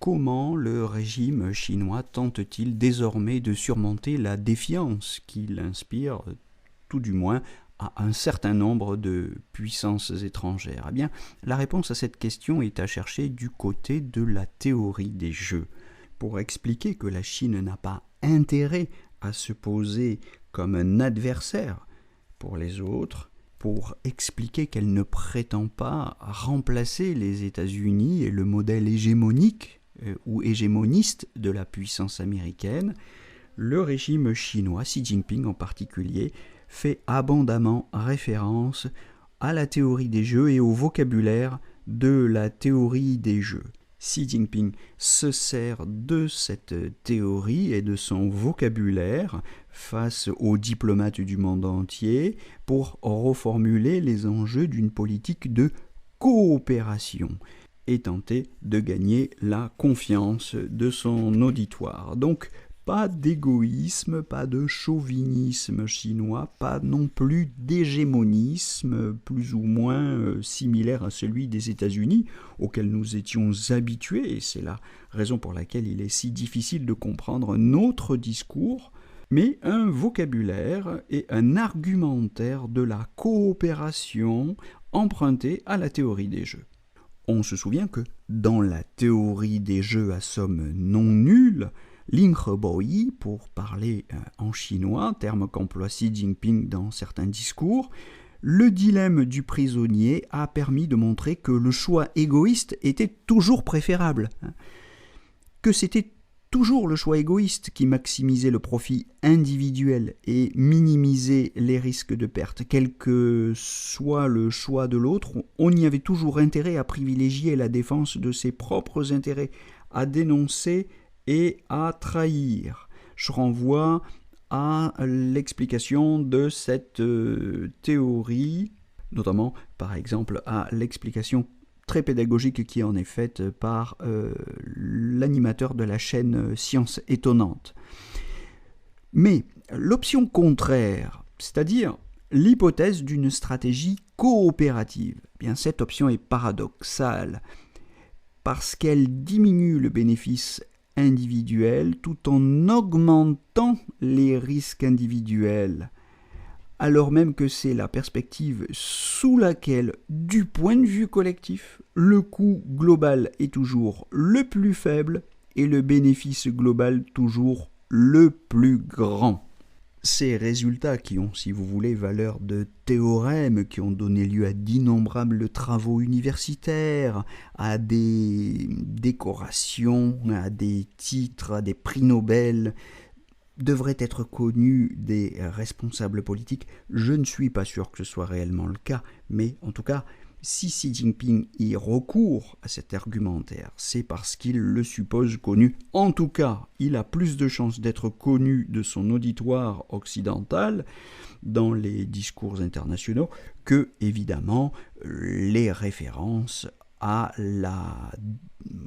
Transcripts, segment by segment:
comment le régime chinois tente-t-il désormais de surmonter la défiance qu'il inspire, tout du moins, à un certain nombre de puissances étrangères? Eh bien, la réponse à cette question est à chercher du côté de la théorie des jeux. Pour expliquer que la Chine n'a pas intérêt à se poser comme un adversaire pour les autres, pour expliquer qu'elle ne prétend pas remplacer les États-Unis et le modèle hégémonique ou hégémoniste de la puissance américaine, le régime chinois, Xi Jinping en particulier, fait abondamment référence à la théorie des jeux et au vocabulaire de la théorie des jeux. Xi Jinping se sert de cette théorie et de son vocabulaire face aux diplomates du monde entier pour reformuler les enjeux d'une politique de coopération et tenter de gagner la confiance de son auditoire. Donc, pas d'égoïsme, pas de chauvinisme chinois, pas non plus d'hégémonisme plus ou moins similaire à celui des États-Unis, auquel nous étions habitués, et c'est la raison pour laquelle il est si difficile de comprendre notre discours, mais un vocabulaire et un argumentaire de la coopération emprunté à la théorie des jeux. On se souvient que dans la théorie des jeux à somme non nulle, Ling Heboyi, pour parler en chinois, terme qu'emploie Xi Jinping dans certains discours, le dilemme du prisonnier a permis de montrer que le choix égoïste était toujours préférable, que c'était toujours le choix égoïste qui maximisait le profit individuel et minimisait les risques de perte. Quel que soit le choix de l'autre, on y avait toujours intérêt à privilégier la défense de ses propres intérêts, à dénoncer et à trahir. Je renvoie à l'explication de cette théorie, notamment par exemple à l'explication très pédagogique qui en est faite par l'animateur de la chaîne Science Étonnante. Mais l'option contraire, c'est-à-dire l'hypothèse d'une stratégie coopérative, eh bien cette option est paradoxale parce qu'elle diminue le bénéfice individuel tout en augmentant les risques individuels, alors même que c'est la perspective sous laquelle, du point de vue collectif, le coût global est toujours le plus faible et le bénéfice global toujours le plus grand. Ces résultats qui ont, si vous voulez, valeur de théorème, qui ont donné lieu à d'innombrables travaux universitaires, à des décorations, à des titres, à des prix Nobel, devraient être connus des responsables politiques. Je ne suis pas sûr que ce soit réellement le cas, mais en tout cas, si Xi Jinping y recourt à cet argumentaire, c'est parce qu'il le suppose connu. En tout cas, il a plus de chances d'être connu de son auditoire occidental dans les discours internationaux que, évidemment, les références à la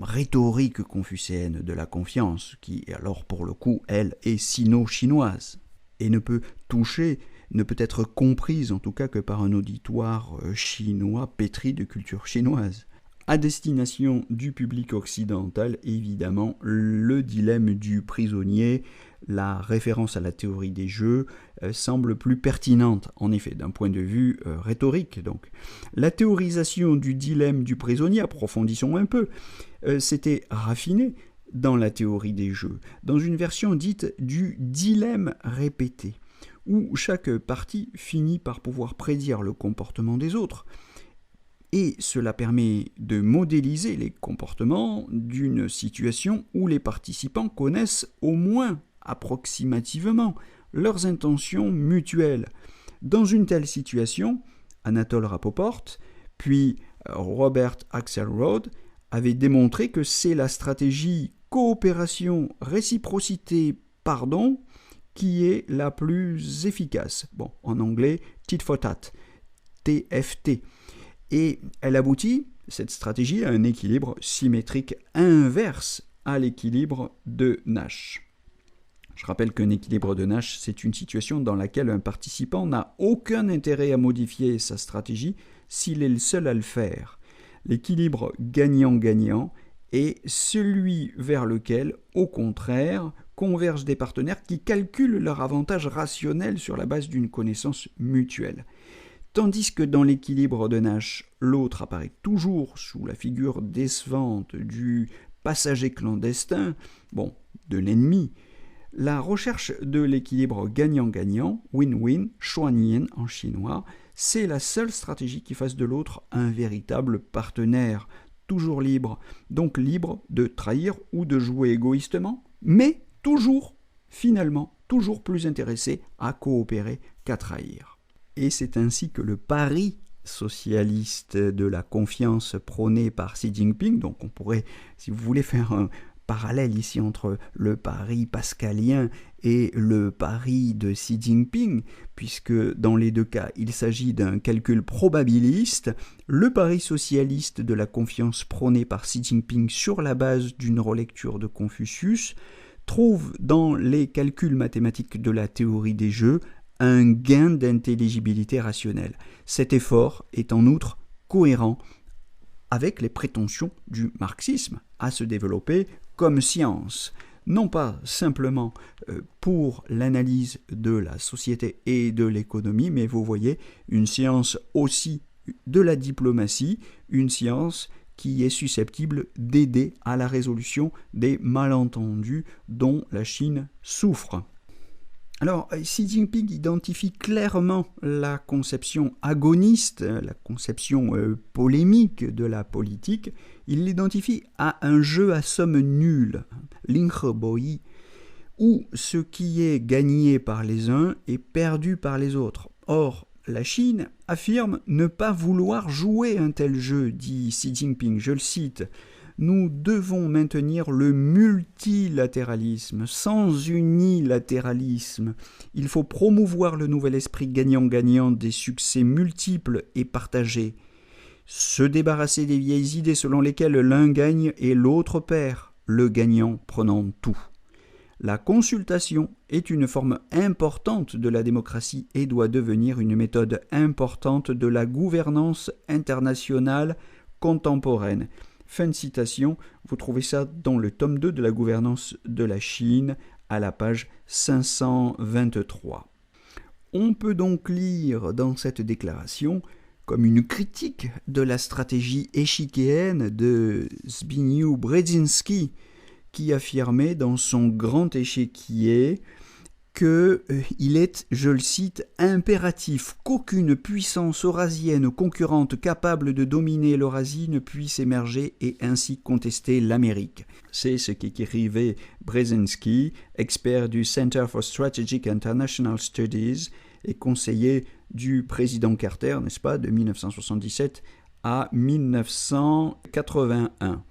rhétorique confucéenne de la confiance, qui, alors pour le coup, elle, est sino-chinoise, et ne peut être comprise en tout cas que par un auditoire chinois pétri de culture chinoise. À destination du public occidental, évidemment, le dilemme du prisonnier, la référence à la théorie des jeux, semble plus pertinente, en effet, d'un point de vue rhétorique. Donc, la théorisation du dilemme du prisonnier, approfondissons un peu, s'était raffinée dans la théorie des jeux, dans une version dite du dilemme répété, où chaque partie finit par pouvoir prédire le comportement des autres. Et cela permet de modéliser les comportements d'une situation où les participants connaissent au moins approximativement leurs intentions mutuelles. Dans une telle situation, Anatole Rapoport, puis Robert Axelrod avaient démontré que c'est la stratégie coopération, réciprocité, pardon, qui est la plus efficace. Bon, en anglais, tit for tat, TFT. Et elle aboutit, cette stratégie, à un équilibre symétrique inverse à l'équilibre de Nash. Je rappelle qu'un équilibre de Nash, c'est une situation dans laquelle un participant n'a aucun intérêt à modifier sa stratégie s'il est le seul à le faire. L'équilibre gagnant-gagnant et celui vers lequel, au contraire, convergent des partenaires qui calculent leur avantage rationnel sur la base d'une connaissance mutuelle. Tandis que dans l'équilibre de Nash, l'autre apparaît toujours sous la figure décevante du passager clandestin, de l'ennemi, la recherche de l'équilibre gagnant-gagnant, win-win, shuanyan en chinois, c'est la seule stratégie qui fasse de l'autre un véritable partenaire, toujours libre, donc libre de trahir ou de jouer égoïstement, mais toujours, finalement, toujours plus intéressé à coopérer qu'à trahir. Et c'est ainsi que le pari socialiste de la confiance prôné par Xi Jinping, donc on pourrait, si vous voulez, faire un parallèle ici entre le pari pascalien et le pari de Xi Jinping, puisque dans les deux cas, il s'agit d'un calcul probabiliste. Le pari socialiste de la confiance prôné par Xi Jinping sur la base d'une relecture de Confucius trouve dans les calculs mathématiques de la théorie des jeux un gain d'intelligibilité rationnelle. Cet effort est en outre cohérent avec les prétentions du marxisme à se développer comme science, non pas simplement pour l'analyse de la société et de l'économie, mais vous voyez, une science aussi de la diplomatie, une science qui est susceptible d'aider à la résolution des malentendus dont la Chine souffre. Alors, Xi Jinping identifie clairement la conception agoniste, la conception polémique de la politique. Il l'identifie à un jeu à somme nulle, Linheboi, où ce qui est gagné par les uns est perdu par les autres. Or, la Chine affirme ne pas vouloir jouer un tel jeu, dit Xi Jinping, je le cite. Nous devons maintenir le multilatéralisme, sans unilatéralisme. Il faut promouvoir le nouvel esprit gagnant-gagnant des succès multiples et partagés. Se débarrasser des vieilles idées selon lesquelles l'un gagne et l'autre perd, le gagnant prenant tout. La consultation est une forme importante de la démocratie et doit devenir une méthode importante de la gouvernance internationale contemporaine. Fin de citation, vous trouvez ça dans le tome 2 de la gouvernance de la Chine, à la page 523. On peut donc lire dans cette déclaration comme une critique de la stratégie échiquéenne de Zbigniew Brzezinski, qui affirmait dans son grand échiquier qu'il est, je le cite, impératif qu'aucune puissance eurasienne concurrente capable de dominer l'Eurasie ne puisse émerger et ainsi contester l'Amérique. C'est ce qu'écrivait Brzezinski, expert du Center for Strategic International Studies et conseiller du président Carter, n'est-ce pas, de 1977 à 1981.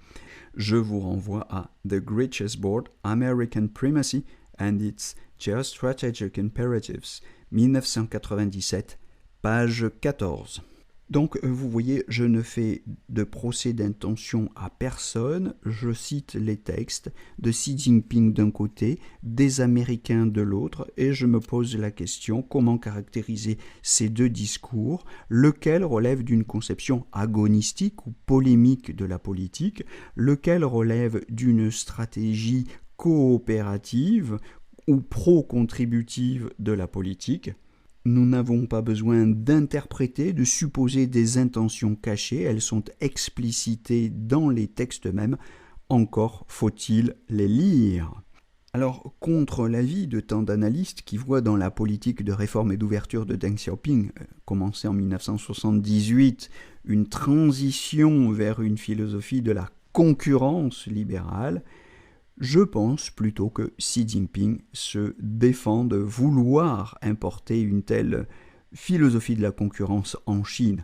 Je vous renvoie à The Great Chessboard, American Primacy and its Geostrategic Imperatives, 1997, page 14. Donc, vous voyez, je ne fais de procès d'intention à personne, je cite les textes de Xi Jinping d'un côté, des Américains de l'autre, et je me pose la question comment caractériser ces deux discours, lequel relève d'une conception agonistique ou polémique de la politique, lequel relève d'une stratégie coopérative ou pro-contributive de la politique. Nous n'avons pas besoin d'interpréter, de supposer des intentions cachées, elles sont explicitées dans les textes mêmes, encore faut-il les lire. Alors, contre l'avis de tant d'analystes qui voient dans la politique de réforme et d'ouverture de Deng Xiaoping, commencée en 1978, une transition vers une philosophie de la concurrence libérale, je pense plutôt que Xi Jinping se défend de vouloir importer une telle philosophie de la concurrence en Chine.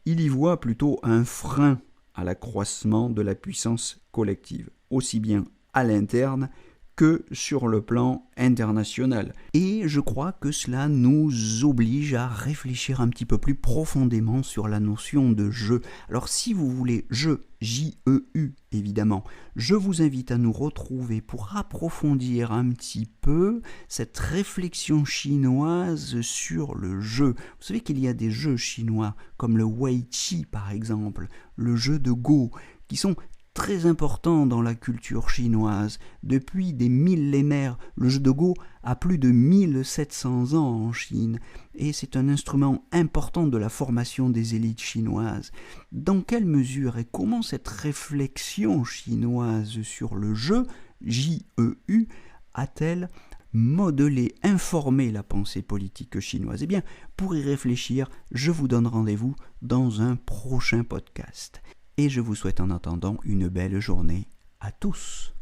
Il y voit plutôt un frein à l'accroissement de la puissance collective, aussi bien à l'interne que sur le plan international. Et je crois que cela nous oblige à réfléchir un petit peu plus profondément sur la notion de jeu. Alors si vous voulez jeu, J-E-U évidemment, je vous invite à nous retrouver pour approfondir un petit peu cette réflexion chinoise sur le jeu. Vous savez qu'il y a des jeux chinois comme le Weiqi par exemple, le jeu de Go, qui sont très important dans la culture chinoise. Depuis des millénaires, le jeu de Go a plus de 1700 ans en Chine et c'est un instrument important de la formation des élites chinoises. Dans quelle mesure et comment cette réflexion chinoise sur le jeu, J-E-U, a-t-elle modelé, informé la pensée politique chinoise? Eh bien, pour y réfléchir, je vous donne rendez-vous dans un prochain podcast. Et je vous souhaite en attendant une belle journée à tous.